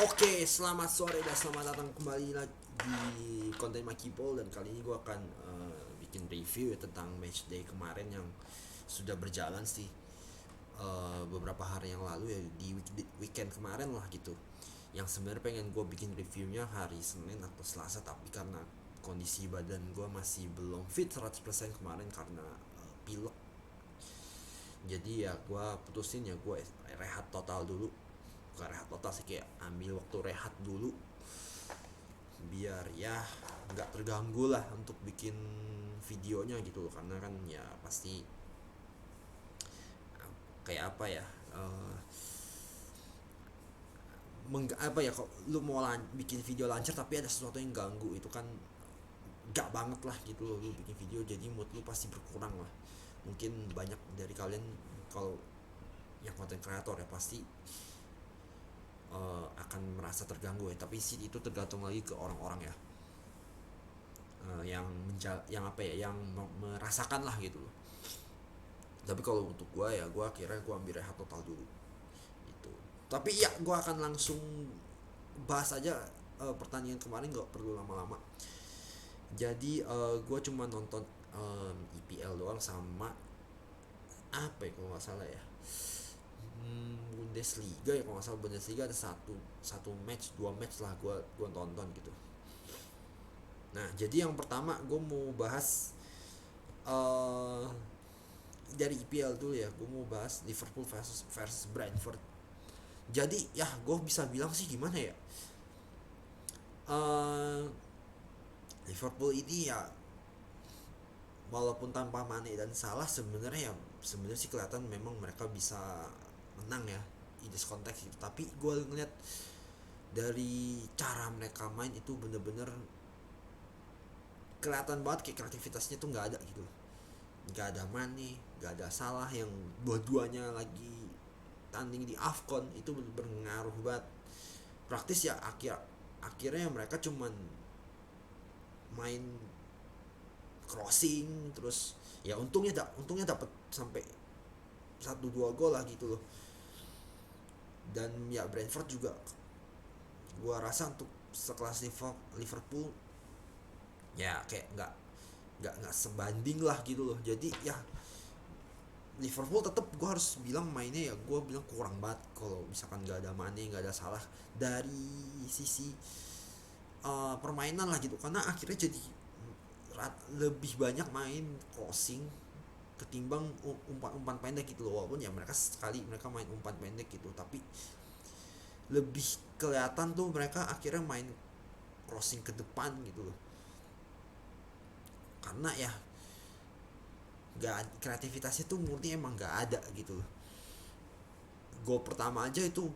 Oke, selamat sore dan selamat datang kembali lagi di konten Makibol. Dan kali ini gue akan bikin review ya tentang match day kemarin yang sudah berjalan sih beberapa hari yang lalu ya, di weekend kemarin lah gitu. Yang sebenarnya pengen gue bikin reviewnya hari Senin atau Selasa, tapi karena kondisi badan gue masih belum fit 100% kemarin karena pilek, jadi ya gue putusin ya gue rehat total dulu. Bukan rehat total sih, kayak ambil waktu rehat dulu biar ya nggak terganggu lah untuk bikin videonya gitu loh. Karena kan ya pasti kayak apa ya, apa ya, kok lu mau bikin video lancar tapi ada sesuatu yang ganggu, itu kan gak banget lah gitu loh. Lu bikin video jadi mood lu pasti berkurang lah. Mungkin banyak dari kalian, kalau yang konten kreator ya, pasti akan merasa terganggu ya. Tapi sih itu tergantung lagi ke orang-orang ya, yang apa ya, yang merasakan lah gitu loh. Tapi kalau untuk gue ya, gue akhirnya gue ambil rehat total dulu itu. Tapi ya gue akan langsung bahas aja pertandingan kemarin, gak perlu lama-lama. Jadi gue cuma nonton IPL doang, sama apa ya kalau nggak salah ya, Bundesliga ya, kalau nggak salah Bundesliga ada satu satu match, dua match lah gue tonton gitu. Nah, jadi yang pertama gue mau bahas uh, dari IPL dulu ya. Gue mau bahas Liverpool versus Brentford. Jadi ya gue bisa bilang sih gimana ya, uh, Liverpool ini ya, walaupun tanpa Mane dan Salah, sebenarnya ya, sebenarnya sih kelihatan memang mereka bisa menang ya in this konteks itu. Tapi gue ngeliat dari cara mereka main itu bener-bener kelihatan banget kayak kreativitasnya tuh nggak ada gitu. Nggak ada Mane, nggak ada Salah, yang dua-duanya lagi tanding di Afcon, itu berpengaruh banget. Praktis ya, akhirnya mereka cuman main crossing terus. Ya untungnya dapat sampai satu dua gol lah gitu loh. Dan ya Brentford juga, gua rasa untuk sekelas Liverpool ya kayak nggak sebanding lah gitu loh. Jadi ya Liverpool tetap gue harus bilang mainnya ya, gue bilang kurang banget kalau misalkan nggak ada Mane, nggak ada Salah dari sisi permainan lah gitu. Karena akhirnya jadi lebih banyak main crossing ketimbang umpan-umpan pendek gitu loh. Walaupun ya mereka main umpan pendek gitu, tapi lebih kelihatan tuh mereka akhirnya main crossing ke depan gitu loh. Karena ya gak, kreativitasnya tuh murni emang gak ada gitu loh. Gol pertama aja itu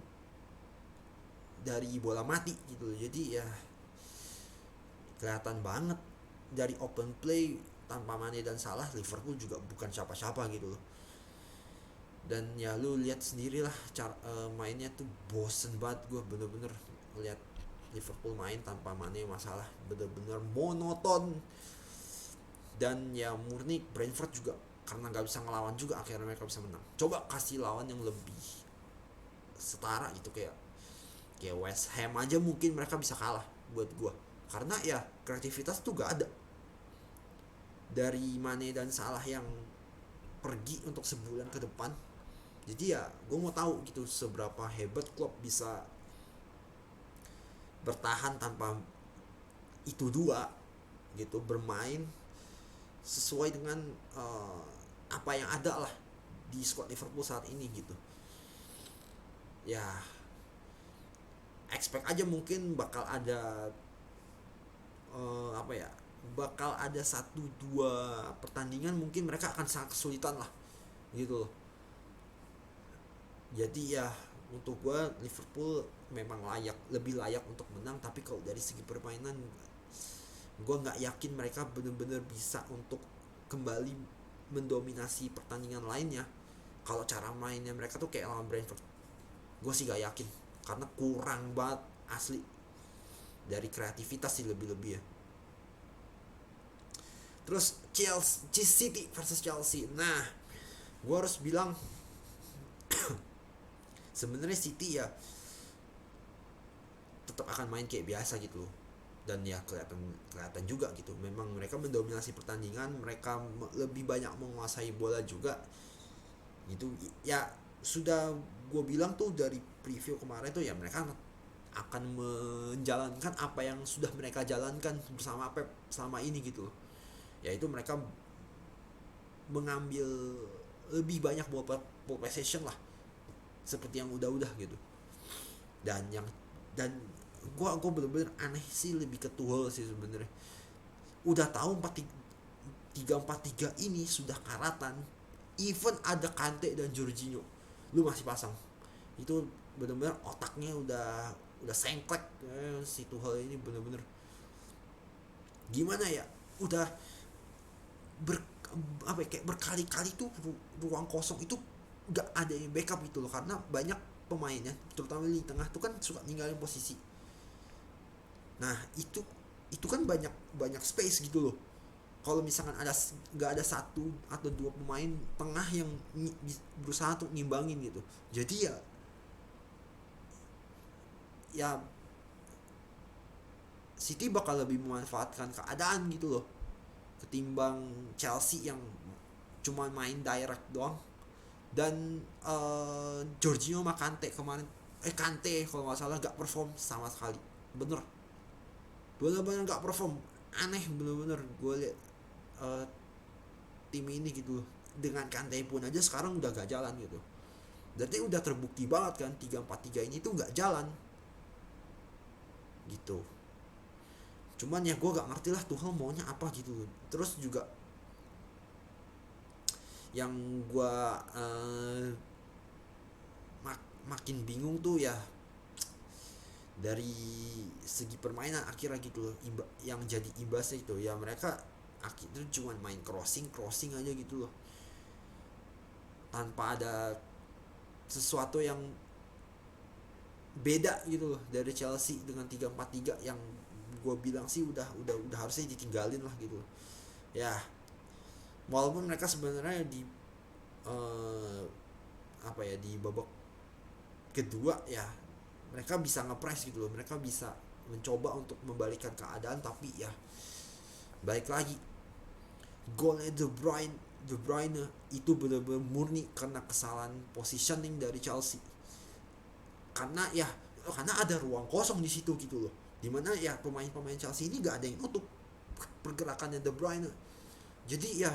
dari bola mati gitu loh. Jadi ya kelihatan banget dari open play, tanpa Mane dan Salah Liverpool juga bukan siapa-siapa gitu loh. Dan ya lu lihat sendirilah cara mainnya tuh bosen banget. Gue bener-bener lihat Liverpool main tanpa Mane masalah, bener-bener monoton. Dan ya murni Brentford juga karena nggak bisa ngelawan juga, akhirnya mereka bisa menang. Coba kasih lawan yang lebih setara gitu, kayak West Ham aja mungkin mereka bisa kalah buat gue. Karena ya kreativitas tuh gak ada dari Mane dan Salah yang pergi untuk sebulan ke depan. Jadi ya gue mau tahu gitu seberapa hebat Klopp bisa bertahan tanpa itu dua gitu, bermain sesuai dengan apa yang ada lah di squad Liverpool saat ini gitu. Ya expect aja mungkin bakal ada apa ya, bakal ada satu dua pertandingan mungkin mereka akan sangat kesulitan lah gitu loh. Jadi ya untuk gue Liverpool memang lebih layak untuk menang. Tapi kalau dari segi permainan, gue nggak yakin mereka benar-benar bisa untuk kembali mendominasi pertandingan lainnya. Kalau cara mainnya mereka tuh kayak lawan Brentford, gue sih gak yakin karena kurang banget asli dari kreativitas sih, lebih-lebih ya. Terus Chelsea City versus Chelsea. Nah, gue harus bilang sebenarnya City ya tetap akan main kayak biasa gitu loh. Dan ya kelihatan juga gitu, memang mereka mendominasi pertandingan, mereka lebih banyak menguasai bola juga gitu ya. Sudah gue bilang tuh dari preview kemarin tuh ya, mereka akan menjalankan apa yang sudah mereka jalankan bersama Pep selama ini gitu loh, yaitu mereka mengambil lebih banyak ball possession lah, seperti yang udah gitu. Dan gue bener-bener aneh sih, lebih ke Tuchel sih sebenarnya. Udah tahu 3-4-3 ini sudah karatan, even ada Kante dan Jorginho, lu masih pasang. Itu bener-bener otaknya udah sengklek si Tuchel ini, bener-bener gimana ya, udah ber, kayak berkali-kali tuh ruang kosong itu gak ada yang backup gitu loh, karena banyak pemainnya terutama di tengah tuh kan suka ninggalin posisi. Nah itu kan banyak banyak space gitu loh. Kalau misalkan nggak ada satu atau dua pemain tengah yang berusaha untuk ngimbangin gitu, jadi ya City bakal lebih memanfaatkan keadaan gitu loh, ketimbang Chelsea yang cuma main direct doang. Dan Jorginho sama Kante kemarin, Kante kalau nggak salah gak perform sama sekali, bener bener gak perform, aneh bener-bener gue liat tim ini gitu. Dengan Kante pun aja sekarang udah gak jalan gitu, berarti udah terbukti banget kan 3-4-3 ini tuh gak jalan gitu. Cuman ya gue gak ngerti lah Tuchel maunya apa gitu. Terus juga yang gue makin bingung tuh ya, dari segi permainan akhirnya gitu loh, yang jadi imbasnya itu ya mereka akhirnya cuma main crossing aja gitu loh, tanpa ada sesuatu yang beda gitu loh dari Chelsea dengan 3-4-3 yang gue bilang sih udah harusnya ditinggalin lah gitu. Ya walaupun mereka sebenarnya di di babak kedua ya mereka bisa ngepress gitu loh, mereka bisa mencoba untuk membalikkan keadaan, tapi ya balik lagi, golnya De Bruyne itu benar-benar murni karena kesalahan positioning dari Chelsea. Karena ada ruang kosong di situ gitu loh, dimana ya pemain-pemain Chelsea ini gak ada yang nutup pergerakannya De Bruyne. Jadi ya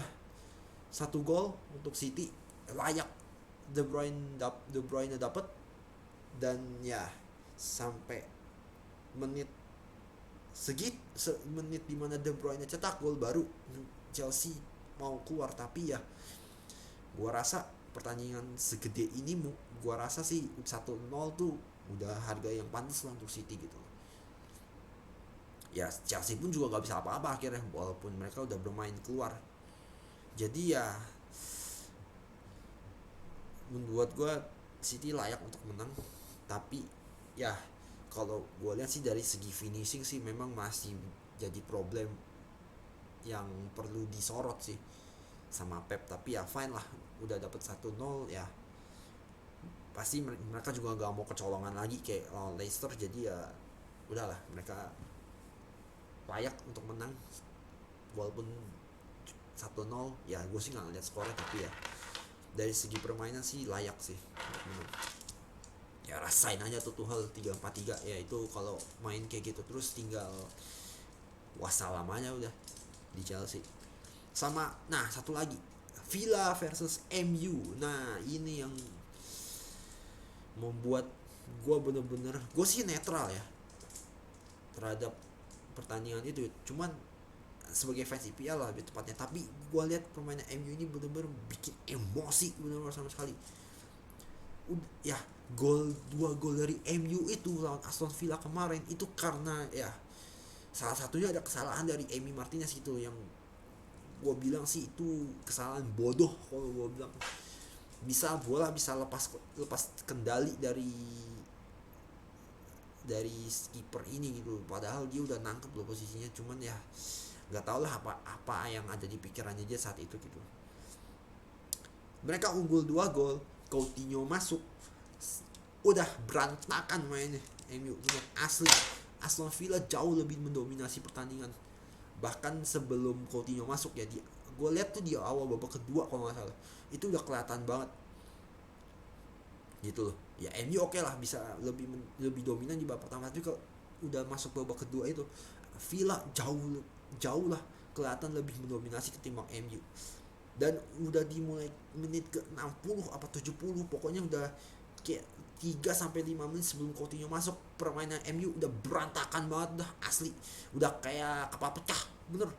satu gol untuk City layak De Bruyne dapat. Dan ya sampai menit menit dimana De Bruyne cetak gol baru Chelsea mau keluar. Tapi ya gua rasa pertandingan segede ini gua rasa sih 1-0 tuh udah harga yang pantas lah untuk City gitu. Ya Chelsea pun juga gak bisa apa-apa akhirnya, walaupun mereka udah bermain keluar. Jadi ya menurut gue City layak untuk menang. Tapi ya kalau gue lihat sih dari segi finishing sih memang masih jadi problem yang perlu disorot sih sama Pep. Tapi ya fine lah, udah dapet 1-0 ya, pasti mereka juga gak mau kecolongan lagi kayak lawan Leicester. Jadi ya udahlah, mereka layak untuk menang walaupun 1-0. Ya gue sih gak ngeliat skornya, tapi ya dari segi permainan sih layak sih untuk menang. Ya rasain aja tuh Tuchel 3-4-3 ya, itu kalau main kayak gitu terus tinggal wassalam aja udah di Chelsea. Sama nah satu lagi, Villa versus MU. Nah ini yang membuat gue bener-bener, gue sih netral ya terhadap pertandingan itu, cuman sebagai fans IPL lah lebih tepatnya. Tapi gue lihat permainan MU ini bener-bener bikin emosi bener-bener sama sekali. Ya dua gol dari MU itu lawan Aston Villa kemarin itu karena ya salah satunya ada kesalahan dari Emi Martinez itu, yang gue bilang sih itu kesalahan bodoh. Kalau gue bilang bola bisa lepas kendali dari skipper ini gitu, padahal dia udah nangkep loh posisinya. Cuman ya nggak tau lah apa yang ada di pikirannya dia saat itu gitu. Mereka unggul 2 gol, Coutinho masuk, udah berantakan mainnya. MU bener asli. Aston Villa jauh lebih mendominasi pertandingan. Bahkan sebelum Coutinho masuk ya, gue lihat tuh di awal babak kedua kalau nggak salah itu udah kelihatan banget gitu loh. Ya MU oke lah bisa lebih dominan di babak pertama, tapi kalau udah masuk babak kedua itu Villa jauh jauh lah kelihatan lebih mendominasi ketimbang MU. Dan udah dimulai menit ke 60 apa 70, pokoknya udah kayak 3 sampai 5 menit sebelum Coutinho masuk, permainan MU udah berantakan banget dah asli. Udah kayak kepala pecah, bener.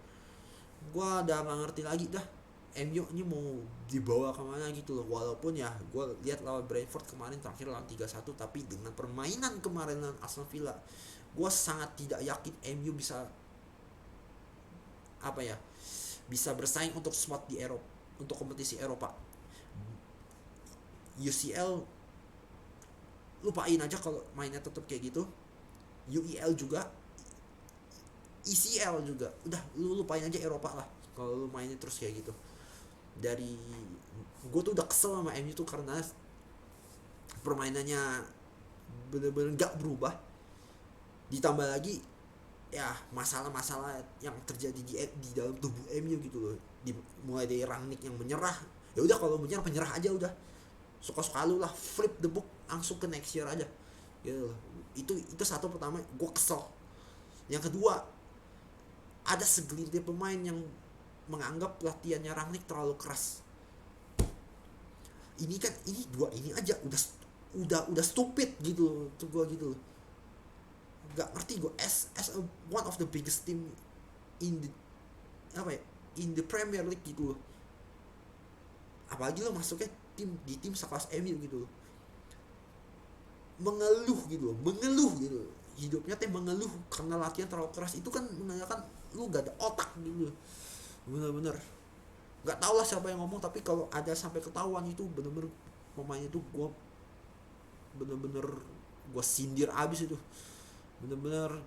Gua udah gak ngerti lagi dah MU ini mau dibawa kemana gitu loh. Walaupun ya gue lihat lawan Brentford kemarin terakhir lawan 3-1, tapi dengan permainan kemarin lawan Aston Villa, gue sangat tidak yakin MU bisa apa ya, bisa bersaing untuk spot di Eropa, untuk kompetisi Eropa. UCL lupain aja kalau mainnya tetap kayak gitu. UEL juga, ECL juga, udah lu lupain aja Eropa lah kalau lu mainnya terus kayak gitu. Dari gue tuh udah kesel sama MU tuh karena permainannya bener-bener gak berubah, ditambah lagi ya masalah-masalah yang terjadi di dalam tubuh MU gitu loh. Mulai dari Rangnick yang menyerah, ya udah kalau menyerah aja udah, suka-suka lu lah, flip the book langsung ke next year aja gitu loh. Itu satu pertama gue kesel. Yang kedua, ada segelintir pemain yang menganggap latihannya Rangnick terlalu keras. Ini kan ini aja udah stupid gitu tuh gue gitu loh. Gak ngerti gue, as one of the biggest team in the apa ya, in the Premier League gitu loh. Apalagi lo masuknya tim sekelas MU gitu loh. Mengeluh gitu loh. Hidupnya teh mengeluh karena latihan terlalu keras, itu kan menandakan lu gak ada otak gitu loh. Bener-bener nggak tahu lah siapa yang ngomong, tapi kalau ada sampai ketahuan itu bener-bener pemain itu bener-bener gue sindir abis itu. Bener-bener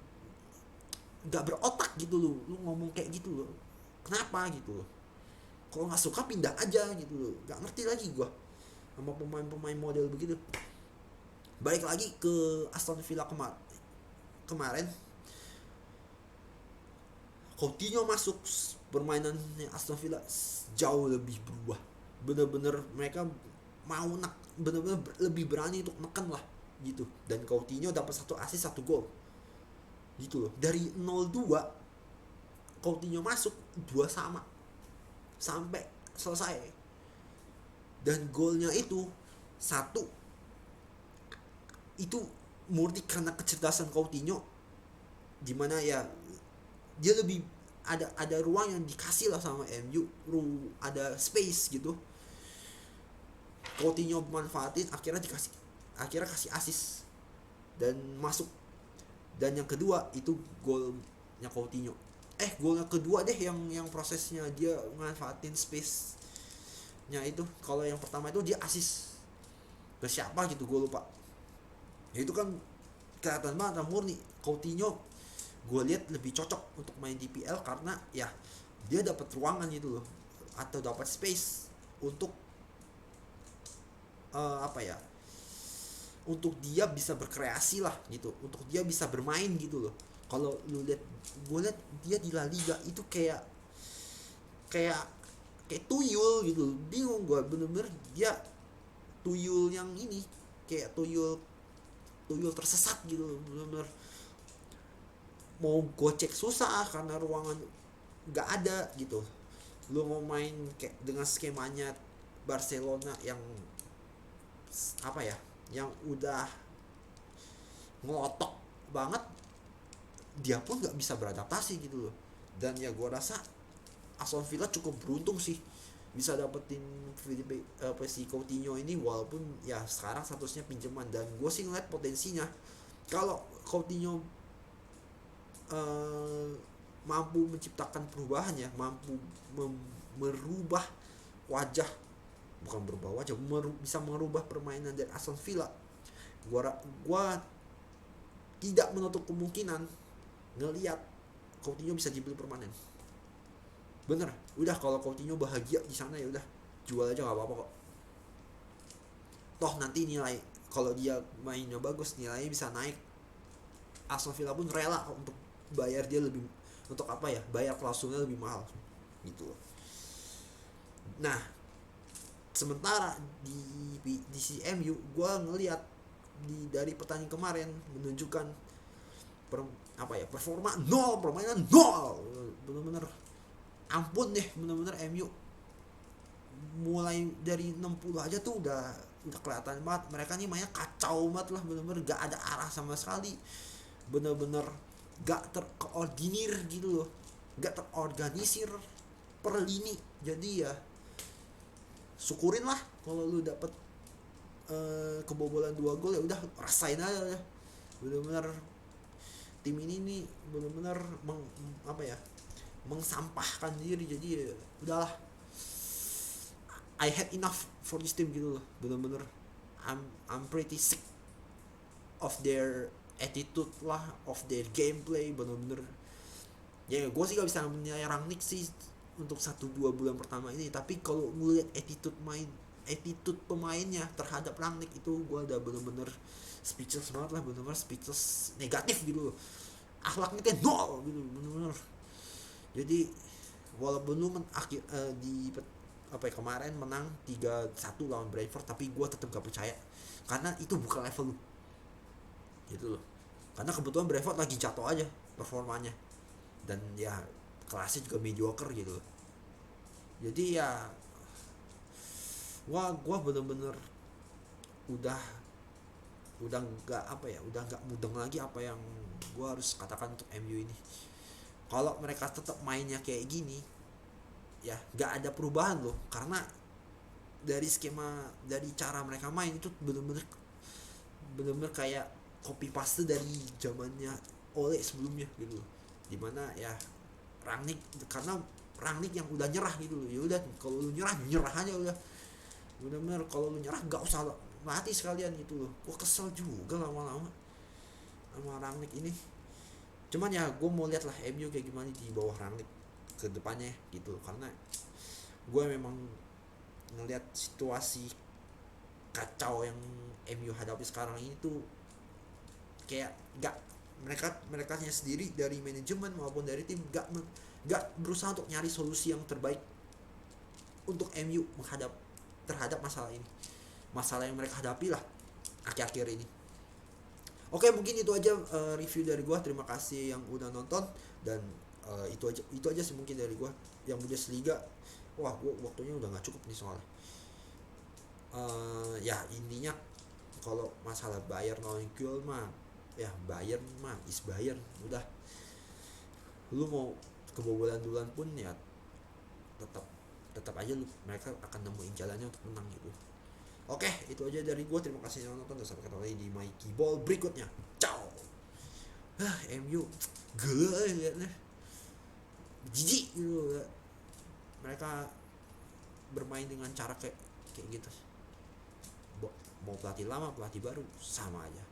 nggak berotak gitu loh, lu ngomong kayak gitu loh, kenapa gitu loh. Kalau nggak suka pindah aja gitu loh. Nggak ngerti lagi gue sama pemain-pemain model begitu. Balik lagi ke Aston Villa kemarin, Coutinho masuk, permainannya Aston Villa jauh lebih berubah. Bener-bener mereka mau bener-bener lebih berani untuk neken lah gitu. Dan Coutinho dapat 1 assist 1 gol gitu loh. Dari 0-2 Coutinho masuk 2 sama sampai selesai. Dan golnya itu satu itu murni karena kecerdasan Coutinho, dimana ya dia lebih ada ruang yang dikasih lah sama MU, ada space gitu. Coutinho manfaatin, akhirnya kasih assist dan masuk. Dan yang kedua itu golnya Coutinho. Golnya kedua deh yang prosesnya dia manfaatin space nya itu. Kalau yang pertama itu dia assist ke siapa gitu, gue lupa. Ya itu kan kelihatan banget murni Coutinho, gue lihat lebih cocok untuk main di PL karena ya dia dapat ruangan gitu loh, atau dapat space untuk apa ya, untuk dia bisa berkreasi lah gitu, untuk dia bisa bermain gitu loh. Kalau gue lihat dia di La Liga itu kayak tuyul gitu, bingung gue bener-bener. Dia tuyul yang ini, kayak tuyul tersesat gitu, bener-bener mau gocek susah karena ruangan nggak ada gitu. Lu mau main kayak dengan skemanya Barcelona yang apa ya, yang udah ngelotok banget, dia pun nggak bisa beradaptasi gitu loh. Dan ya gue rasa Aston Villa cukup beruntung sih bisa dapetin si Coutinho ini, walaupun ya sekarang statusnya pinjaman. Dan gue sih ngeliat potensinya kalau Coutinho mampu menciptakan perubahan ya, mampu merubah wajah, bukan berubah wajah, bisa merubah permainan dari Aston Villa. Gua tidak menutup kemungkinan ngelihat Coutinho bisa dibeli permanen. Bener, udah kalau Coutinho bahagia di sana ya udah jual aja, nggak apa-apa kok. Toh nanti nilai, kalau dia mainnya bagus nilainya bisa naik Aston Villa pun rela untuk bayar dia lebih, untuk apa ya, bayar klausulnya lebih mahal gitu loh. Nah, sementara di CMU gue ngelihat dari pertandingan kemarin menunjukkan per, apa ya, performa nol, permainan nol, bener-bener ampun deh, bener-bener MU mulai dari 60 aja tuh udah kelihatan banget mereka nih mainnya kacau banget lah, bener-bener gak ada arah sama sekali, bener-bener gak terkoordinir gitu loh, gak terorganisir per lini. Jadi ya syukurin lah kalau lu dapet kebobolan 2 gol, ya udah rasain aja ya. Bener-bener tim ini nih bener-bener apa ya, mengsampahkan diri. Jadi ya udahlah, I had enough for this team gitu loh, bener-bener I'm pretty sick of their attitude lah, of their gameplay, bener-bener ya. Gue sih gak bisa menilai Rangnick sih untuk 1-2 bulan pertama ini, tapi kalau ngeliat attitude pemainnya terhadap Rangnick itu gue udah bener-bener speechless banget lah, bener-bener speechless negatif gitu loh, akhlaknya kayak nol gitu bener-bener. Jadi walaupun lu di apa ya, kemarin menang 3-1 lawan Brentford, tapi gue tetap gak percaya karena itu bukan level lu gitu loh. Karena kebetulan Brentford lagi jatuh aja performanya, dan ya kelasnya juga mediocre gitu loh. Jadi ya gua bener-bener udah nggak apa ya, udah nggak mudeng lagi apa yang gua harus katakan untuk MU ini. Kalau mereka tetap mainnya kayak gini ya nggak ada perubahan loh, karena dari skema, dari cara mereka main itu bener-bener kayak copy paste dari zamannya Ole sebelumnya gitu loh. Dimana ya Rangnick, karena Rangnick yang udah nyerah gitu loh, ya udah kalau lu nyerah aja udah, bener-bener kalau lu nyerah gak usah mati sekalian gitu loh. Gue kesel juga lama-lama sama Rangnick ini. Cuman ya gue mau lihat lah MU kayak gimana di bawah Rangnick ke depannya gitu loh, karena gue memang ngelihat situasi kacau yang MU hadapi sekarang ini tuh kayak gak, mereka sendiri dari manajemen maupun dari tim gak berusaha untuk nyari solusi yang terbaik untuk MU terhadap masalah ini, masalah yang mereka hadapi lah akhir-akhir ini. Oke, mungkin itu aja review dari gua. Terima kasih yang udah nonton, dan itu aja sih mungkin dari gua. Yang Bundesliga, wah gua waktunya udah nggak cukup nih soalnya. Ya intinya kalau masalah Bayern lawan Köln mah, ya Bayern mah is Bayern, udah lu mau kebobolan duluan pun ya tetap aja mereka akan nemuin jalannya untuk menang gitu. Oke, itu aja dari gue. Terima kasih yang nonton, dan sampai ketemu lagi di Mikey Ball berikutnya. Ciao. MU gila liatnya, jijik gitu. Mereka bermain dengan cara kayak gitu. Mau pelatih lama, pelatih baru sama aja.